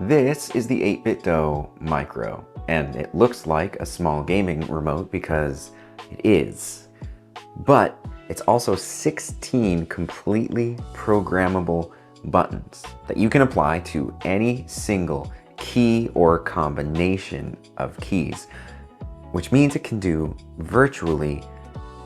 This is the 8BitDo Micro, and it looks like a small gaming remote because it is. But it's also 16 completely programmable buttons that you can apply to any single key or combination of keys, which means it can do virtually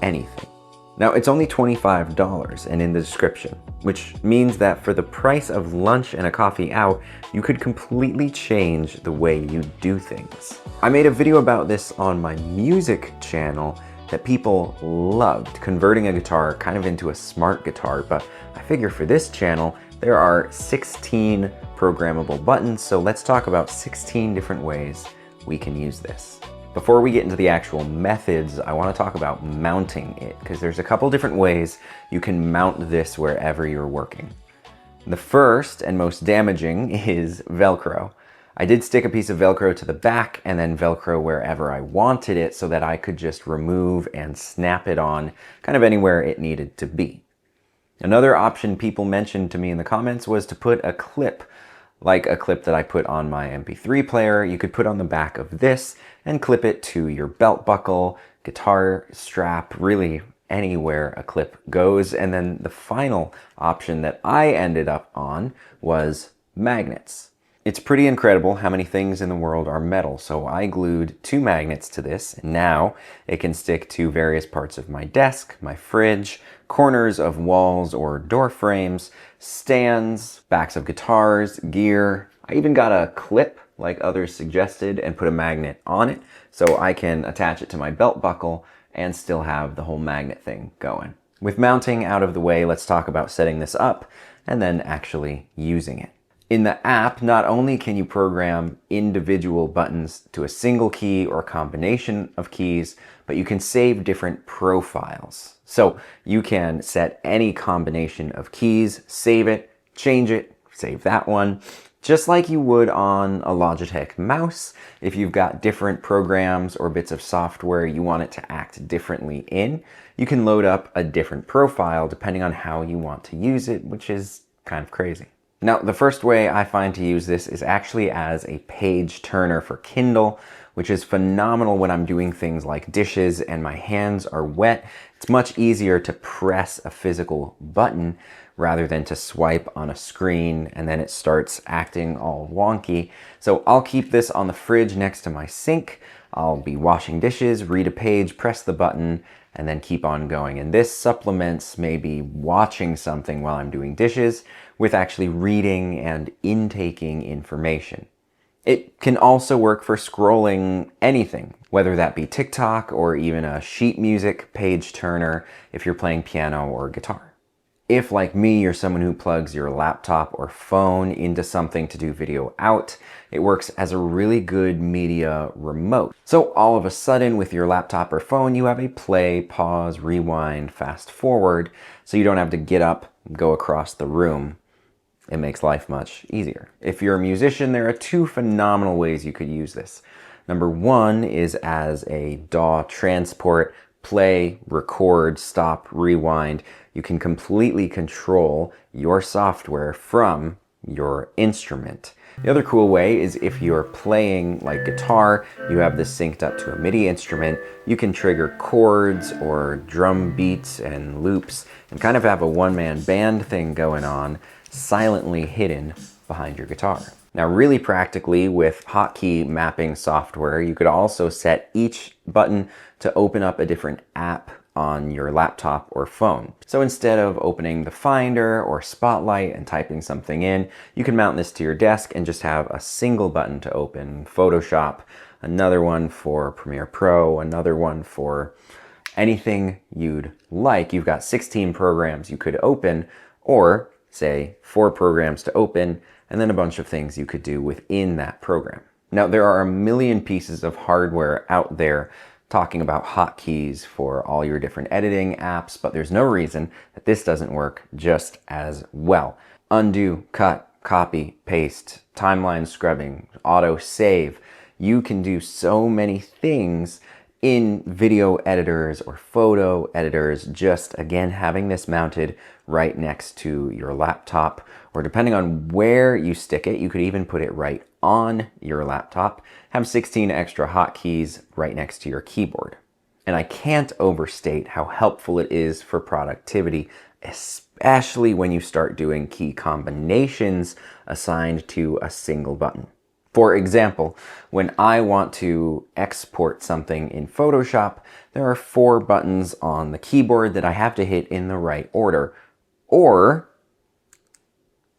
anything. Now, it's only $25 and in the description, which means that for the price of lunch and a coffee out, you could completely change the way you do things. I made a video about this on my music channel that people loved, converting a guitar kind of into a smart guitar, but I figure for this channel, there are 16 programmable buttons, so let's talk about 16 different ways we can use this. Before we get into the actual methods, I want to talk about mounting it, because there's a couple different ways you can mount this wherever you're working. The first and most damaging is Velcro. I did stick a piece of Velcro to the back and then Velcro wherever I wanted it so that I could just remove and snap it on kind of anywhere it needed to be. Another option people mentioned to me in the comments was to put a clip, like a clip that I put on my MP3 player. You could put on the back of this and clip it to your belt buckle, guitar strap, really anywhere a clip goes. And then the final option that I ended up on was magnets. It's pretty incredible how many things in the world are metal, so I glued 2 magnets to this, and now it can stick to various parts of my desk, my fridge, corners of walls or door frames, stands, backs of guitars, gear. I even got a clip like others suggested and put a magnet on it so I can attach it to my belt buckle and still have the whole magnet thing going. With mounting out of the way, let's talk about setting this up and then actually using it. In the app, not only can you program individual buttons to a single key or combination of keys, but you can save different profiles. So you can set any combination of keys, save it, change it, save that one, just like you would on a Logitech mouse. If you've got different programs or bits of software you want it to act differently in, you can load up a different profile depending on how you want to use it, which is kind of crazy. Now, the first way I find to use this is actually as a page turner for Kindle, which is phenomenal when I'm doing things like dishes and my hands are wet. It's much easier to press a physical button rather than to swipe on a screen and then it starts acting all wonky. So I'll keep this on the fridge next to my sink. I'll be washing dishes, read a page, press the button, and then keep on going. And this supplements maybe watching something while I'm doing dishes with actually reading and intaking information. It can also work for scrolling anything, whether that be TikTok or even a sheet music page turner if you're playing piano or guitar. If, like me, you're someone who plugs your laptop or phone into something to do video out, it works as a really good media remote. So all of a sudden, with your laptop or phone, you have a play, pause, rewind, fast forward, so you don't have to get up and go across the room. It makes life much easier. If you're a musician, there are 2 phenomenal ways you could use this. Number 1 is as a DAW transport, play, record, stop, rewind. You can completely control your software from your instrument. The other cool way is if you're playing like guitar, you have this synced up to a MIDI instrument, you can trigger chords or drum beats and loops and kind of have a one-man band thing going on, silently hidden behind your guitar. Now, really practically with hotkey mapping software, you could also set each button to open up a different app on your laptop or phone. So instead of opening the Finder or Spotlight and typing something in, you can mount this to your desk and just have a single button to open Photoshop, another one for Premiere Pro, another one for anything you'd like. You've got 16 programs you could open, or say 4 programs to open, and then a bunch of things you could do within that program. Now, there are a million pieces of hardware out there talking about hotkeys for all your different editing apps, but there's no reason that this doesn't work just as well. Undo, cut, copy, paste, timeline scrubbing, auto save. You can do so many things in video editors or photo editors, just again having this mounted right next to your laptop, or depending on where you stick it, you could even put it right on your laptop. Have 16 extra hotkeys right next to your keyboard. And I can't overstate how helpful it is for productivity, especially when you start doing key combinations assigned to a single button. For example, when I want to export something in Photoshop, there are 4 buttons on the keyboard that I have to hit in the right order, or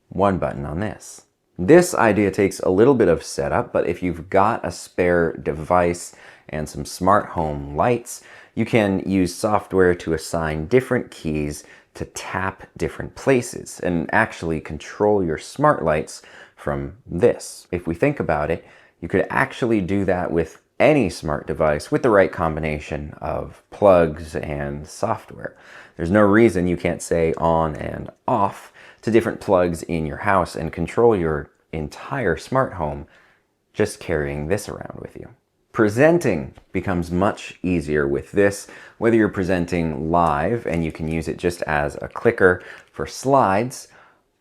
1 button on this. This idea takes a little bit of setup, but if you've got a spare device and some smart home lights, you can use software to assign different keys to tap different places and actually control your smart lights from this. If we think about it, you could actually do that with any smart device with the right combination of plugs and software. There's no reason you can't say on and off to different plugs in your house and control your entire smart home just carrying this around with you. Presenting becomes much easier with this, whether you're presenting live and you can use it just as a clicker for slides,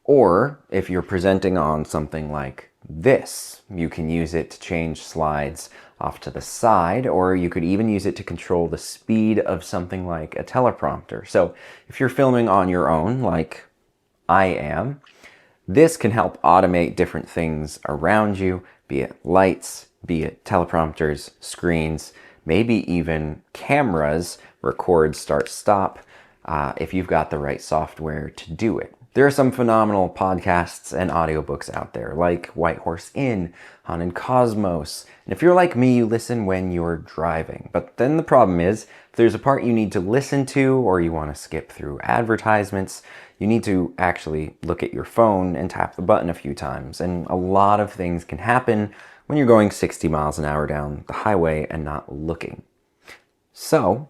or if you're presenting on something like this, you can use it to change slides off to the side, or you could even use it to control the speed of something like a teleprompter. So if you're filming on your own, like I am, this can help automate different things around you, be it lights, be it teleprompters, screens, maybe even cameras, record, start, stop, if you've got the right software to do it. There are some phenomenal podcasts and audiobooks out there, like White Horse Inn, Haunted Cosmos. And if you're like me, you listen when you're driving. But then the problem is, if there's a part you need to listen to or you want to skip through advertisements, you need to actually look at your phone and tap the button a few times. And a lot of things can happen when you're going 60 miles an hour down the highway and not looking. So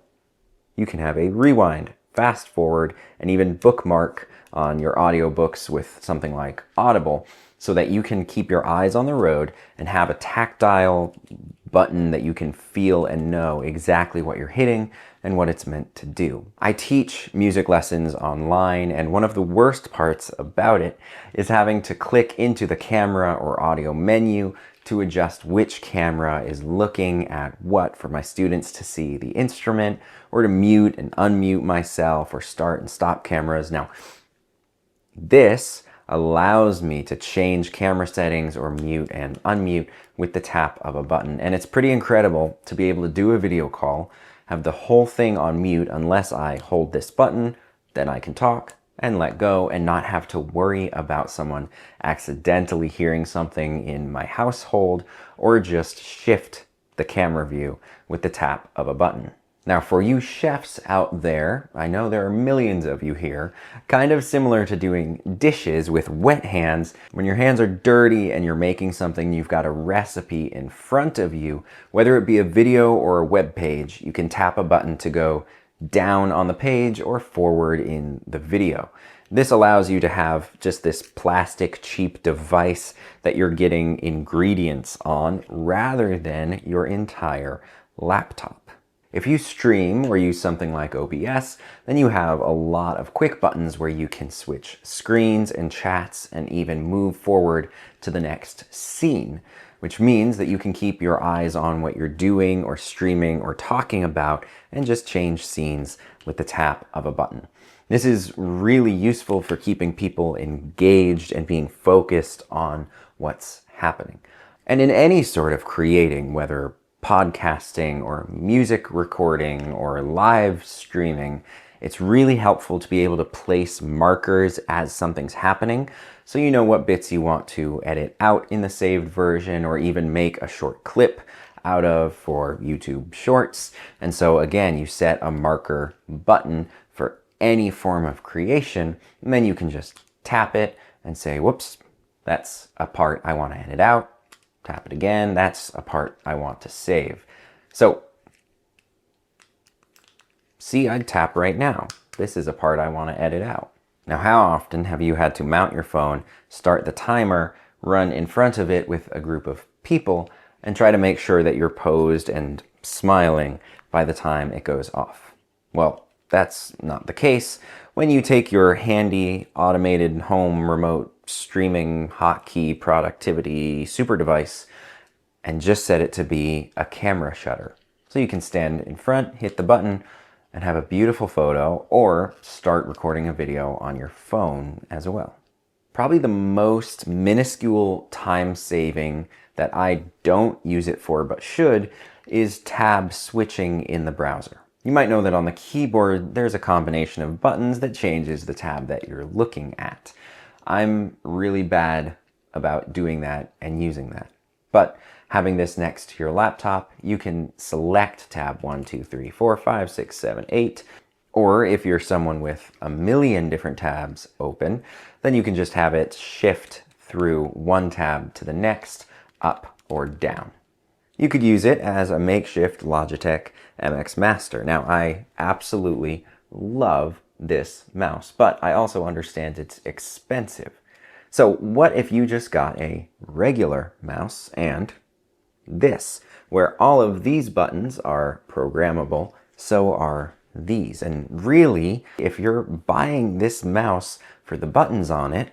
you can have a rewind, fast forward, and even bookmark on your audiobooks with something like Audible, so that you can keep your eyes on the road and have a tactile button that you can feel and know exactly what you're hitting and what it's meant to do. I teach music lessons online, and one of the worst parts about it is having to click into the camera or audio menu to adjust which camera is looking at what for my students to see the instrument, or to mute and unmute myself, or start and stop cameras. Now, this allows me to change camera settings or mute and unmute with the tap of a button. And it's pretty incredible to be able to do a video call, have the whole thing on mute unless I hold this button, then I can talk and let go and not have to worry about someone accidentally hearing something in my household, or just shift the camera view with the tap of a button. Now, for you chefs out there, I know there are millions of you here, kind of similar to doing dishes with wet hands. When your hands are dirty and you're making something, you've got a recipe in front of you, whether it be a video or a web page, you can tap a button to go down on the page or forward in the video. This allows you to have just this plastic cheap device that you're getting ingredients on rather than your entire laptop. If you stream or use something like OBS, then you have a lot of quick buttons where you can switch screens and chats and even move forward to the next scene, which means that you can keep your eyes on what you're doing or streaming or talking about and just change scenes with the tap of a button. This is really useful for keeping people engaged and being focused on what's happening. And in any sort of creating, whether podcasting or music recording or live streaming, it's really helpful to be able to place markers as something's happening, so you know what bits you want to edit out in the saved version or even make a short clip out of for YouTube Shorts. And so again, you set a marker button for any form of creation, and then you can just tap it and say, whoops, that's a part I want to edit out. Tap it again, that's a part I want to save. So, see, I'd tap right now. This is a part I want to edit out. Now, how often have you had to mount your phone, start the timer, run in front of it with a group of people, and try to make sure that you're posed and smiling by the time it goes off? Well, that's not the case when you take your handy automated home remote streaming hotkey productivity super device and just set it to be a camera shutter. So you can stand in front, hit the button, and have a beautiful photo, or start recording a video on your phone as well. Probably the most minuscule time saving that I don't use it for but should is tab switching in the browser. You might know that on the keyboard there's a combination of buttons that changes the tab that you're looking at. I'm really bad about doing that and using that. But having this next to your laptop, you can select tab 1, 2, 3, 4, 5, 6, 7, 8. Or if you're someone with a million different tabs open, then you can just have it shift through one tab to the next, up or down. You could use it as a makeshift Logitech MX Master. Now, I absolutely love this mouse, but I also understand it's expensive. So what if you just got a regular mouse and this, where all of these buttons are programmable, so are these. And really, if you're buying this mouse for the buttons on it,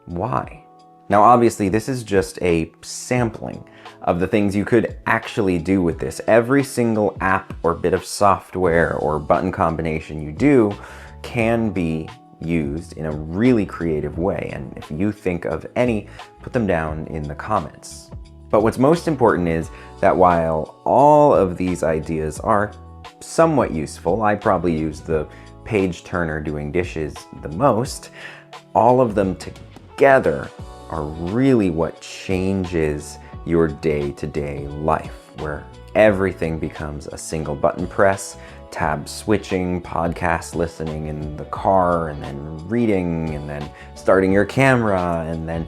why? Now, obviously, this is just a sampling of the things you could actually do with this. Every single app or bit of software or button combination you do can be used in a really creative way. And if you think of any, put them down in the comments. But what's most important is that while all of these ideas are somewhat useful, I probably use the page turner doing dishes the most, all of them together are really what changes your day-to-day life, where everything becomes a single button press, tab switching, podcast listening in the car, and then reading, and then starting your camera, and then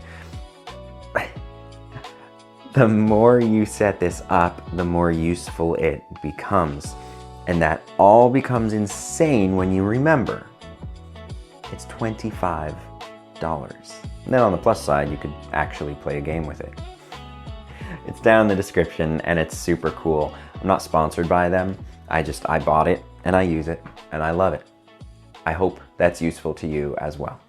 the more you set this up, the more useful it becomes. And that all becomes insane when you remember it's $25. And then on the plus side, you could actually play a game with it. It's down in the description and it's super cool. I'm not sponsored by them. I bought it and I use it and I love it. I hope that's useful to you as well.